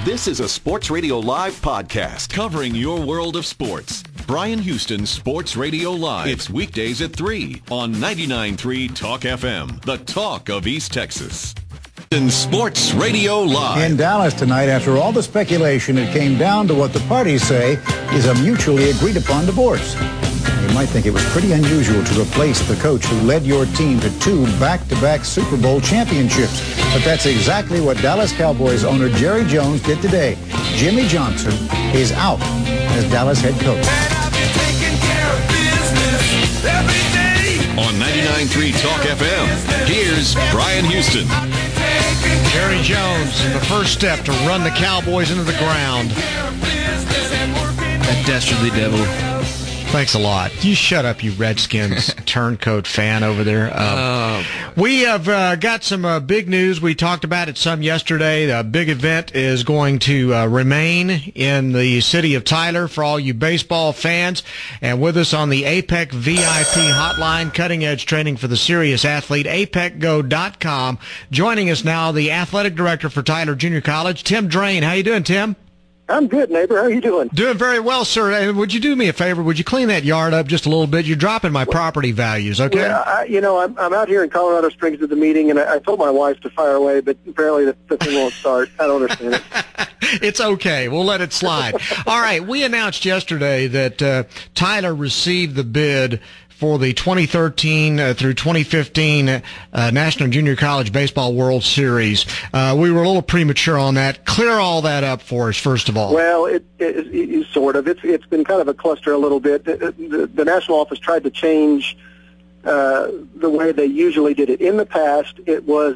This is a Sports Radio Live podcast covering your world of sports. Bryan Houston's Sports Radio Live. It's weekdays at 3 on 99.3 Talk FM, the talk of East Texas. In Sports Radio Live. In Dallas tonight, after all the speculation, it came down to what the parties say is a mutually agreed upon divorce. You might think it was pretty unusual to replace the coach who led your team to 2 back-to-back Super Bowl championships. But that's exactly what Dallas Cowboys owner Jerry Jones did today. Jimmy Johnson is out as Dallas head coach. On 99.3 Talk FM, here's Bryan Houston. Jerry Jones, the first step to run the Cowboys into the ground. That dastardly devil. Thanks a lot. You shut up, you Redskins turncoat fan over there. We have got some big news. We talked about it some yesterday. The big event is going to remain in the city of Tyler for all you baseball fans. And with us on the APEC VIP hotline, cutting-edge training for the serious athlete, apecgo.com. Joining us now, the athletic director for Tyler Junior College, Tim Drain. How you doing, Tim? I'm good, neighbor. How are you doing? Doing very well, sir. And would you do me a favor? Would you clean that yard up just a little bit? You're dropping my property values, okay? Well, I'm out here in Colorado Springs at the meeting, and I told my wife to fire away, but apparently the thing won't start. I don't understand it. It's okay. We'll let it slide. All right. We announced yesterday that Tyler received the bid for the 2013 through 2015 National Junior College Baseball World Series. We were a little premature on that. Clear all that up for us, first of all. Well, it sort of. It's been kind of a cluster a little bit. The national office tried to change the way they usually did it. In the past, it was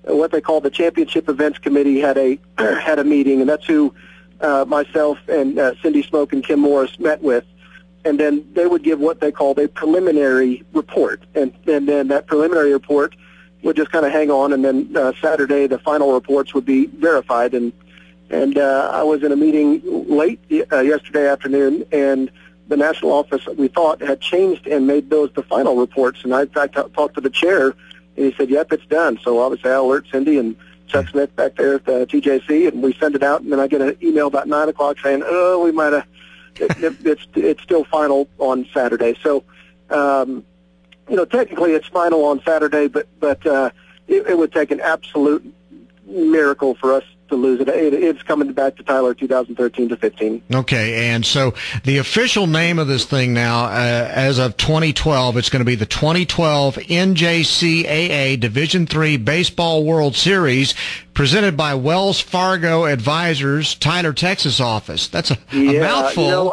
what they called the Championship Events Committee had a meeting, and that's who myself and Cindy Smoke and Kim Morris met with. And then they would give what they called a preliminary report. And then that preliminary report would just kind of hang on, and then Saturday the final reports would be verified. And I was in a meeting late yesterday afternoon, and the national office, we thought, had changed and made those the final reports. And I talked to the chair, and he said, yep, it's done. So obviously I alert Cindy and Chuck Smith back there at the TJC, and we send it out. And then I get an email about 9 o'clock saying, oh, we might have... It's still final on Saturday. So, technically it's final on Saturday, but it would take an absolute miracle for us to lose it. It's coming back to Tyler 2013 to 15. Okay, and so the official name of this thing now, as of 2012, it's going to be the 2012 NJCAA Division III Baseball World Series, presented by Wells Fargo Advisors, Tyler, Texas office. That's a mouthful.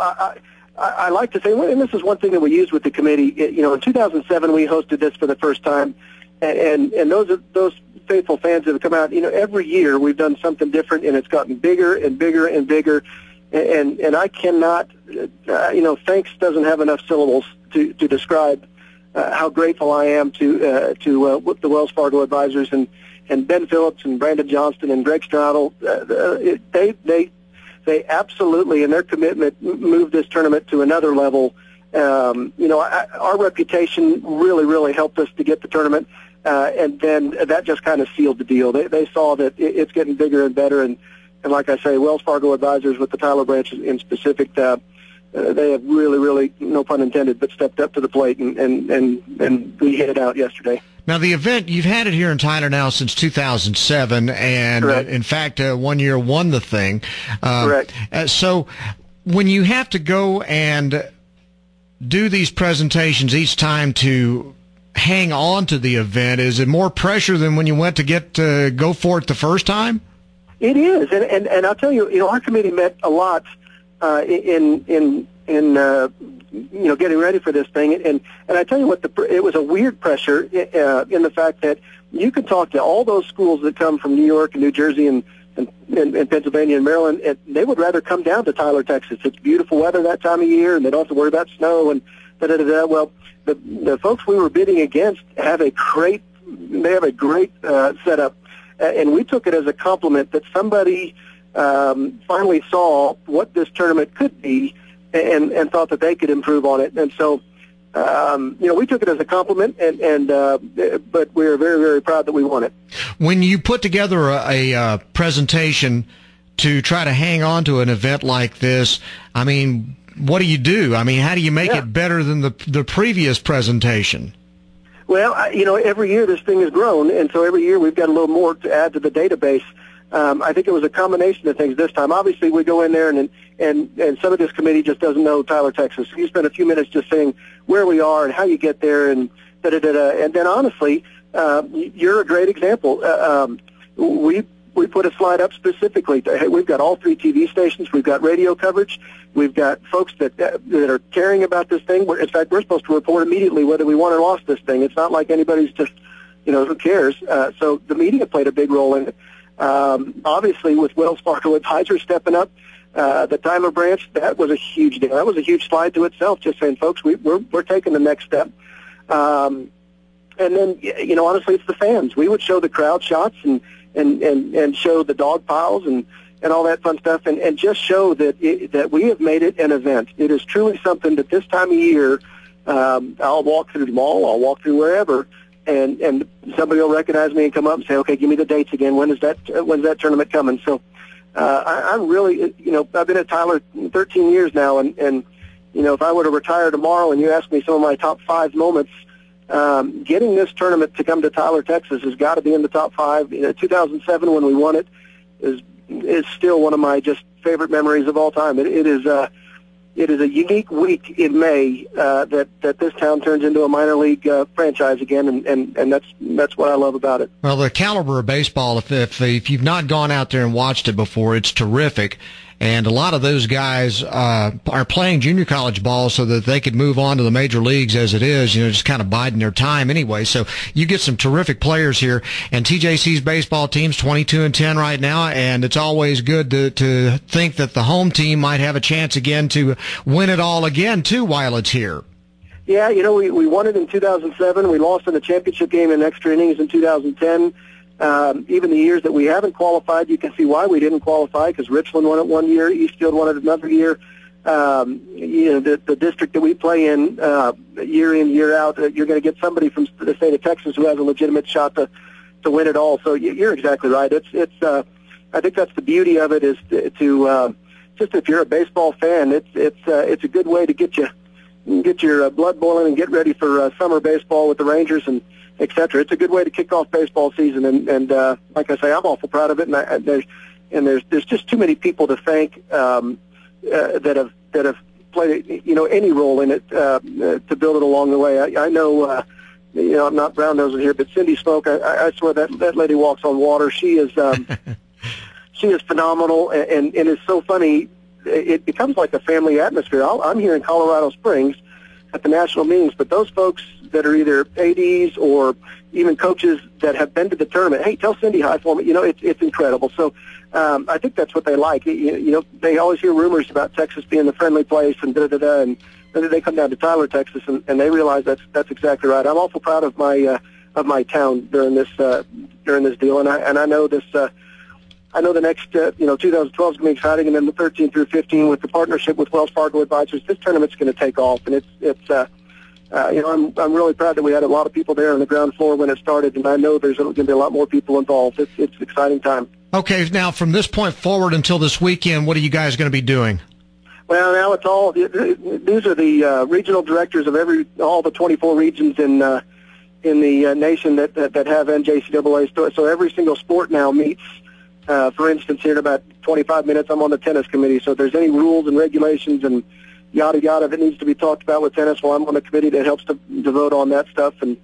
I like to say, and this is one thing that we used with the committee. In 2007 we hosted this for the first time, and those faithful fans that have come out, every year we've done something different, and it's gotten bigger and bigger and bigger. And I cannot, thanks doesn't have enough syllables to describe how grateful I am to the Wells Fargo Advisors and Ben Phillips and Brandon Johnston and Greg Straddle. They absolutely, in their commitment, moved this tournament to another level. Our reputation really, really helped us to get the tournament. And then that just kind of sealed the deal. They saw that it's getting bigger and better, and like I say, Wells Fargo Advisors with the Tyler branch in specific, they have really, really, no pun intended, but stepped up to the plate, and we hit it out yesterday. Now, the event, you've had it here in Tyler now since 2007, and in fact, 1 year won the thing. Correct. So when you have to go and do these presentations each time to hang on to the event, is it more pressure than when you went to get to go for it the first time? It is, and I'll tell you, our committee met a lot in getting ready for this thing, and I tell you what, it was a weird pressure in the fact that you could talk to all those schools that come from New York and New Jersey and Pennsylvania and Maryland, and they would rather come down to Tyler, Texas. It's beautiful weather that time of year, and they don't have to worry about snow and da-da-da-da. Well, the folks we were bidding against have a great setup, and we took it as a compliment that somebody finally saw what this tournament could be and thought that they could improve on it. And so, we took it as a compliment, but we're very, very proud that we won it. When you put together a presentation to try to hang on to an event like this, I mean, what do you do? I mean, how do you make it better than the previous presentation? Well, every year this thing has grown, and so every year we've got a little more to add to the database. I think it was a combination of things this time. Obviously, we go in there, and some of this committee just doesn't know Tyler, Texas. So you spend a few minutes just saying where we are and how you get there, and da-da-da-da. And then, honestly, you're a great example. We put a slide up specifically. We've got all 3 TV stations. We've got radio coverage. We've got folks that are caring about this thing. In fact, we're supposed to report immediately whether we won or lost this thing. It's not like anybody's just, who cares? So the media played a big role in it. Obviously, with Wells Fargo Advisors stepping up, the Tyler branch, that was a huge deal. That was a huge slide to itself, just saying, folks, we're taking the next step. And then, honestly, it's the fans. We would show the crowd shots and show the dog piles and all that fun stuff, and just show that we have made it an event. It is truly something that this time of year, I'll walk through the mall, I'll walk through wherever, and somebody will recognize me and come up and say, okay, give me the dates again. When's that tournament coming? So I'm really, I've been at Tyler 13 years now, and if I were to retire tomorrow and you ask me some of my top 5 moments, getting this tournament to come to Tyler, Texas has got to be in the top 5. 2007 when we won it is still one of my just favorite memories of all time. It is a unique week in May that this town turns into a minor league franchise again, and that's what I love about it. Well, the caliber of baseball, if you've not gone out there and watched it before, it's terrific. And a lot of those guys are playing junior college ball so that they could move on to the major leagues as it is, just kind of biding their time anyway. So you get some terrific players here. And TJC's baseball team's 22-10 right now, and it's always good to think that the home team might have a chance again to win it all again, too, while it's here. Yeah, we won it in 2007. We lost in the championship game in extra innings in 2010. Even the years that we haven't qualified, you can see why we didn't qualify, because Richland won it one year, Eastfield won it another year. The district that we play in, year in, year out, you're going to get somebody from the state of Texas who has a legitimate shot to win it all. So you're exactly right. I think that's the beauty of it, is to just, if you're a baseball fan, it's a good way to get your blood boiling and get ready for summer baseball with the Rangers and et cetera. It's a good way to kick off baseball season, and like I say, I'm awful proud of it. And there's just too many people to thank that have played any role in it to build it along the way. I know I'm not brown nosing here, but Cindy Smoke, I swear that lady walks on water. She is she is phenomenal, and it's so funny. It becomes like a family atmosphere. I'm here in Colorado Springs at the national meetings, but those folks that are either ADs or even coaches that have been to the tournament, hey, tell Cindy hi for me. It's incredible. So I think that's what they like. They always hear rumors about Texas being the friendly place and da-da-da, and then they come down to Tyler, Texas, and they realize that's exactly right. I'm awful proud of my town during this deal, and I know this. I know the next 2012 is going to be exciting, and then the 13 through 15 with the partnership with Wells Fargo Advisors, this tournament's going to take off, and I'm really proud that we had a lot of people there on the ground floor when it started, and I know there's going to be a lot more people involved. It's an exciting time. Okay, now from this point forward until this weekend, what are you guys going to be doing? Well, now it's all. These are the regional directors of all the 24 regions in the nation that have NJCAA. So every single sport now meets. For instance, here in about 25 minutes, I'm on the tennis committee. So if there's any rules and regulations and yada yada that needs to be talked about with tennis, well, I'm on the committee that helps to vote on that stuff. And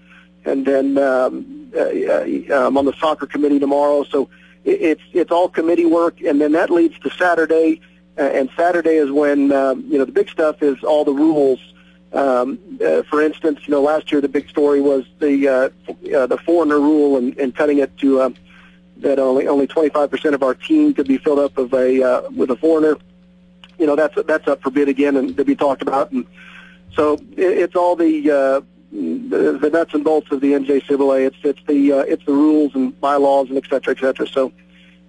then I'm on the soccer committee tomorrow. So it's all committee work, and then that leads to Saturday. And Saturday is when the big stuff is all the rules. For instance, last year the big story was the foreigner rule and cutting it to that only 25% of our team could be filled up with a foreigner. That's up for bid again and to be talked about. And so it's all the nuts and bolts of the NJCAA. It's the rules and bylaws and et cetera, et cetera. So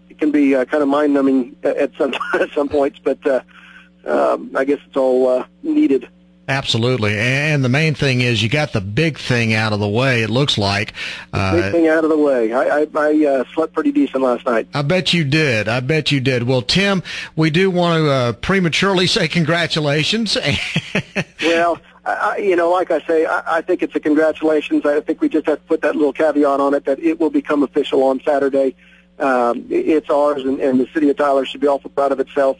it can be kind of mind-numbing at some points, but I guess it's all needed. Absolutely. And the main thing is you got the big thing out of the way, it looks like. Big thing out of the way. I slept pretty decent last night. I bet you did. Well, Tim, we do want to prematurely say congratulations. Well, like I say, I think it's a congratulations. I think we just have to put that little caveat on it that it will become official on Saturday. It's ours, and the city of Tyler should be awful proud of itself.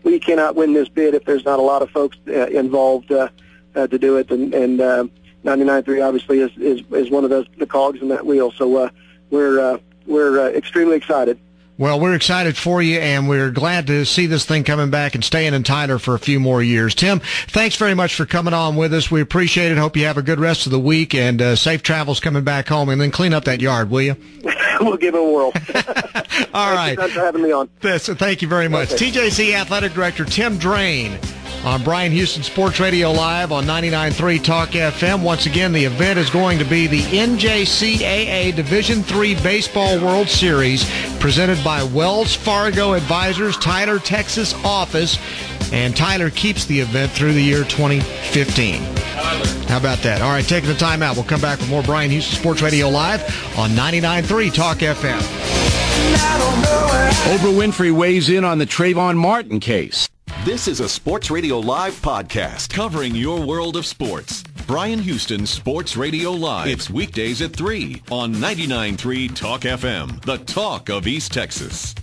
We cannot win this bid if there's not a lot of folks involved to do it, and 99.3 obviously is one of the cogs in that wheel. So we're extremely excited. Well, we're excited for you, and we're glad to see this thing coming back and staying in Tyler for a few more years. Tim, thanks very much for coming on with us. We appreciate it. Hope you have a good rest of the week, and safe travels coming back home. And then clean up that yard, will you? We'll give it a whirl. All right. Thanks for having me on. Thank you very much. Okay. TJC Athletic Director Tim Drain on Bryan Houston Sports Radio Live on 99.3 Talk FM. Once again, the event is going to be the NJCAA Division III Baseball World Series presented by Wells Fargo Advisors, Tyler, Texas office, and Tyler keeps the event through the year 2015. How about that? All right, taking the time out. We'll come back with more Bryan Houston Sports Radio Live on 99.3 Talk FM. Oprah Winfrey weighs in on the Trayvon Martin case. This is a Sports Radio Live podcast covering your world of sports. Bryan Houston Sports Radio Live. It's weekdays at 3 on 99.3 Talk FM, the talk of East Texas.